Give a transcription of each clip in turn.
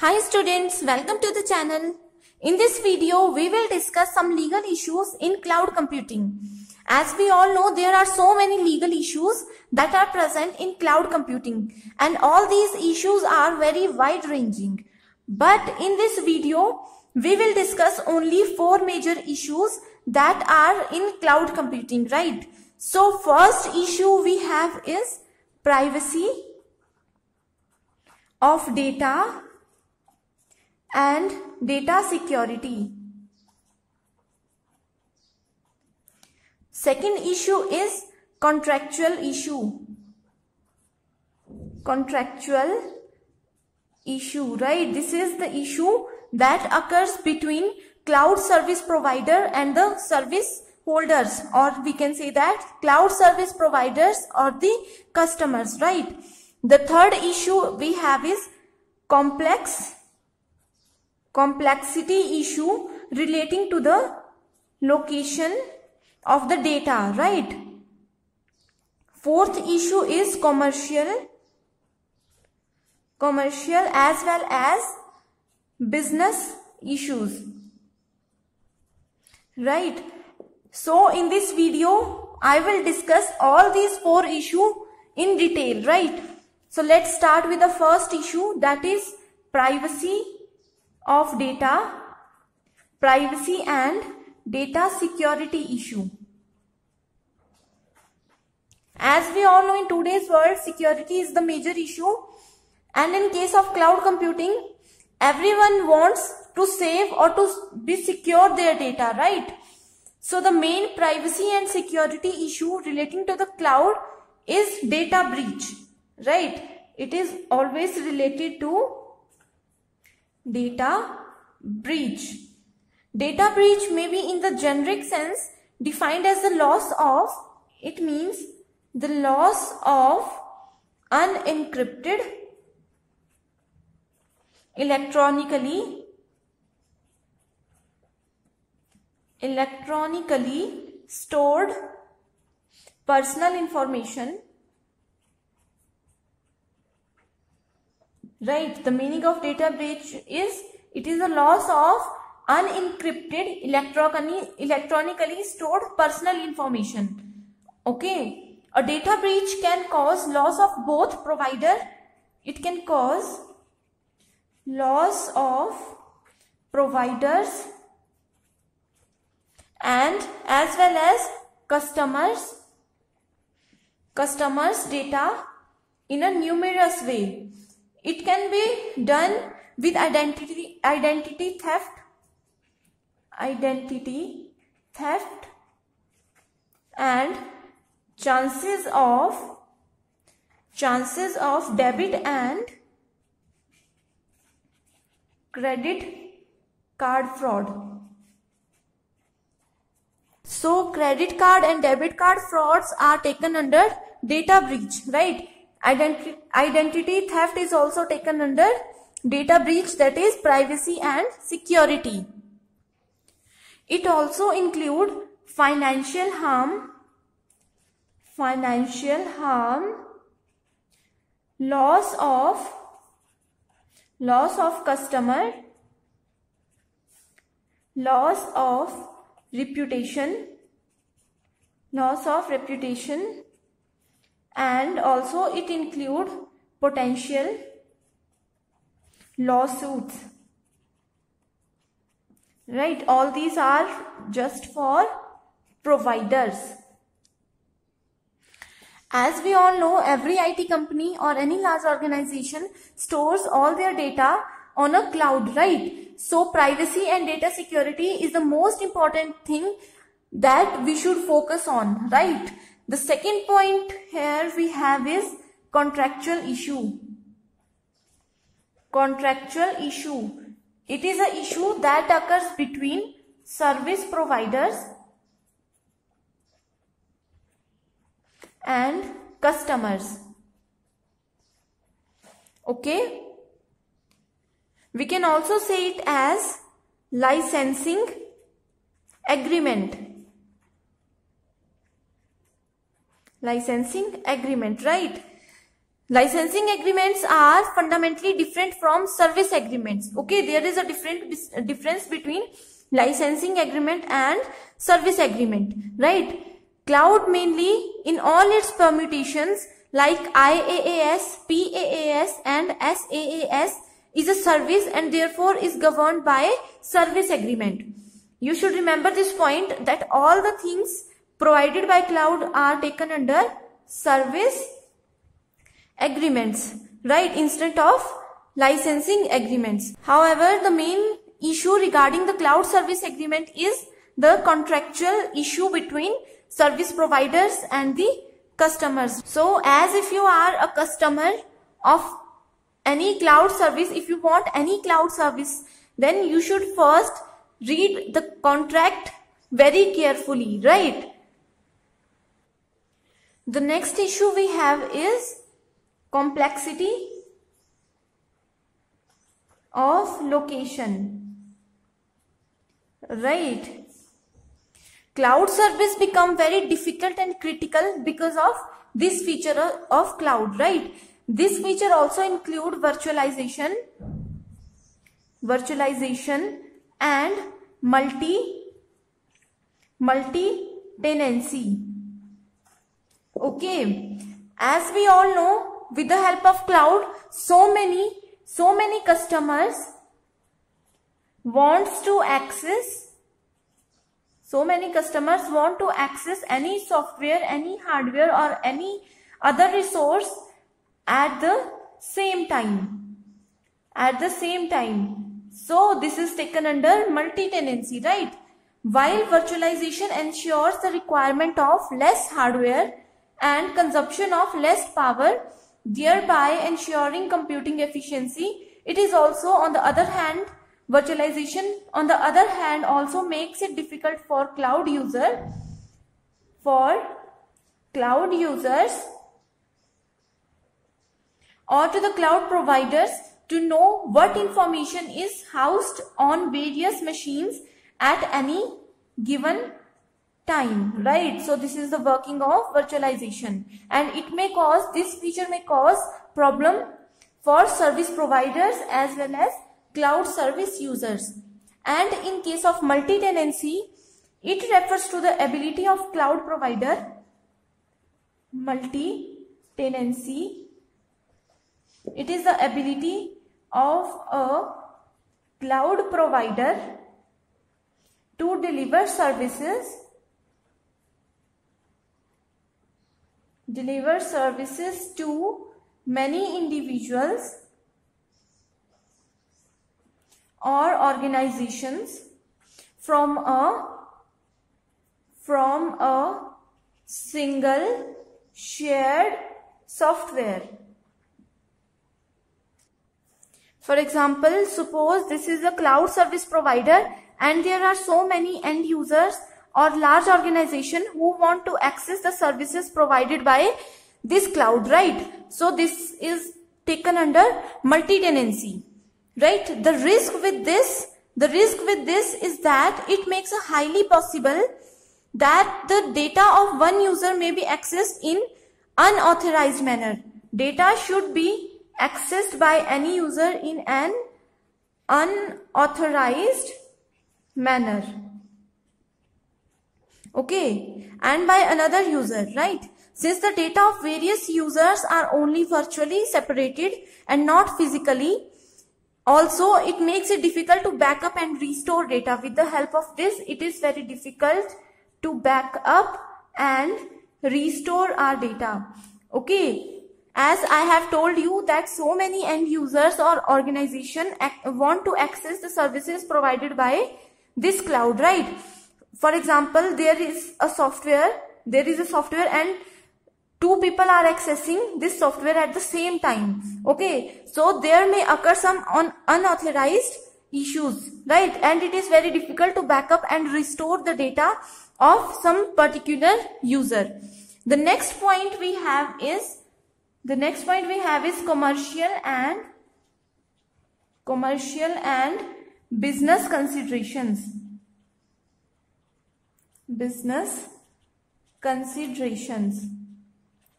Hi students, welcome to the channel. In this video, we will discuss some legal issues in cloud computing. As we all know, there are so many legal issues that are present in cloud computing, and all these issues are very wide ranging. But in this video, we will discuss only 4 major issues that are in cloud computing, right? So first issue we have is privacy of data and data security. Second issue is contractual issue. Contractual issue, right? This is the issue that occurs between cloud service provider and the service holders, or we can say that cloud service providers or the customers, right? The third issue we have is complexity issue relating to the location of the data, right? Fourth issue is commercial as well as business issues, right? So in this video I will discuss all these 4 issues in detail, right? So let's start with the first issue, that is privacy of data, privacy and data security issue. As we all know, in today's world, security is the major issue, and in case of cloud computing, everyone wants to save or to be secure their data, right? So the main privacy and security issue relating to the cloud is data breach, right? It is always related to data breach. Data breach may be in the generic sense defined as the loss of, it means the loss of unencrypted, electronically stored personal information, right? The meaning of data breach is it is a loss of unencrypted electronically stored personal information. Okay, a data breach can cause loss of both provider, it can cause loss of providers and as well as customers data in a numerous way. It can be done with identity theft and chances of debit and credit card fraud. So credit card and debit card frauds are taken under data breach, right? Identity theft is also taken under data breach, that is privacy and security. It also includes financial harm, loss of customer, loss of reputation, and also it includes potential lawsuits, right? All these are just for providers. As we all know, every IT company or any large organization stores all their data on a cloud, right? So privacy and data security is the most important thing that we should focus on, right? The second point here we have is contractual issue. It is an issue that occurs between service providers and customers. Okay. We can also say it as licensing agreement. Right? Licensing agreements are fundamentally different from service agreements. Okay, there is a difference between licensing agreement and service agreement, right? Cloud mainly in all its permutations like IaaS, PaaS and SaaS is a service and therefore is governed by service agreement. You should remember this point, that all the things provided by cloud are taken under service agreements, right, instead of licensing agreements. However, the main issue regarding the cloud service agreement is the contractual issue between service providers and the customers. So as if you are a customer of any cloud service, if you want any cloud service, then you should first read the contract very carefully, right? The next issue we have is complexity of location, right? Cloud service become very difficult and critical because of this feature of cloud, right? This feature also include virtualization and multi-tenancy. Okay, as we all know, with the help of cloud, so many customers want to access any software, any hardware or any other resource at the same time. So this is taken under multi-tenancy, right? While virtualization ensures the requirement of less hardware and consumption of less power, thereby ensuring computing efficiency, it is also, on the other hand, virtualization also makes it difficult for cloud users or to the cloud providers to know what information is housed on various machines at any given time, right? So this is the working of virtualization, and this feature may cause problem for service providers as well as cloud service users. And in case of multi-tenancy, it refers to the ability of cloud provider. Multi-tenancy, it is the ability of a cloud provider to deliver services to many individuals or organizations from a single shared software. For example, suppose this is a cloud service provider and there are so many end users or large organization who want to access the services provided by this cloud, right? So this is taken under multi-tenancy, right? The risk with this is that it makes it highly possible that the data of one user may be accessed in unauthorized manner. Data should be accessed by any user in an unauthorized manner, okay, and by another user, right? Since the data of various users are only virtually separated and not physically, also it makes it difficult to back up and restore data. With the help of this, it is very difficult to back up and restore our data, okay. As I have told you that so many end users or organization want to access the services provided by this cloud, right? For example, there is a software and two people are accessing this software at the same time, okay. So there may occur some unauthorized issues, right? And it is very difficult to back up and restore the data of some particular user. The next point we have is commercial and business considerations.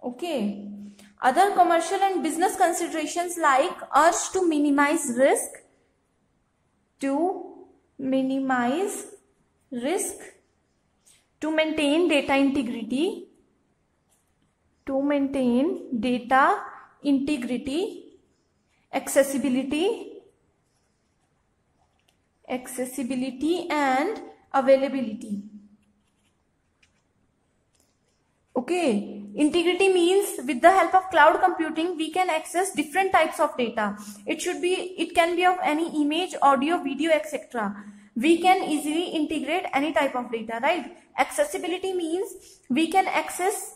Okay. Other commercial and business considerations like urge to minimize risk, to maintain data integrity, accessibility and availability. Okay, integrity means with the help of cloud computing we can access different types of data. It can be of any image, audio, video, etc. We can easily integrate any type of data, right? Accessibility means we can access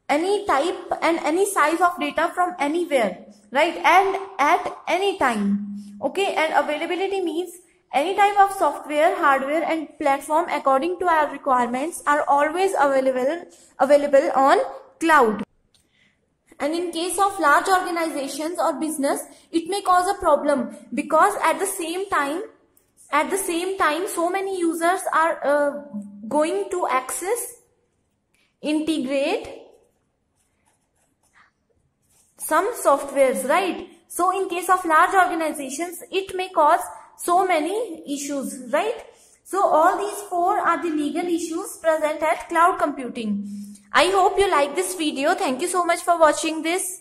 any type and any size of data from anywhere, right? And at any time. Okay, and availability means any type of software, hardware and platform according to our requirements are always available on cloud. And in case of large organizations or business, it may cause a problem because at the same time so many users are going to access, integrate some softwares, right? So in case of large organizations, it may cause so many issues, right? So all these 4 are the legal issues present at cloud computing. I hope you like this video. Thank you so much for watching this.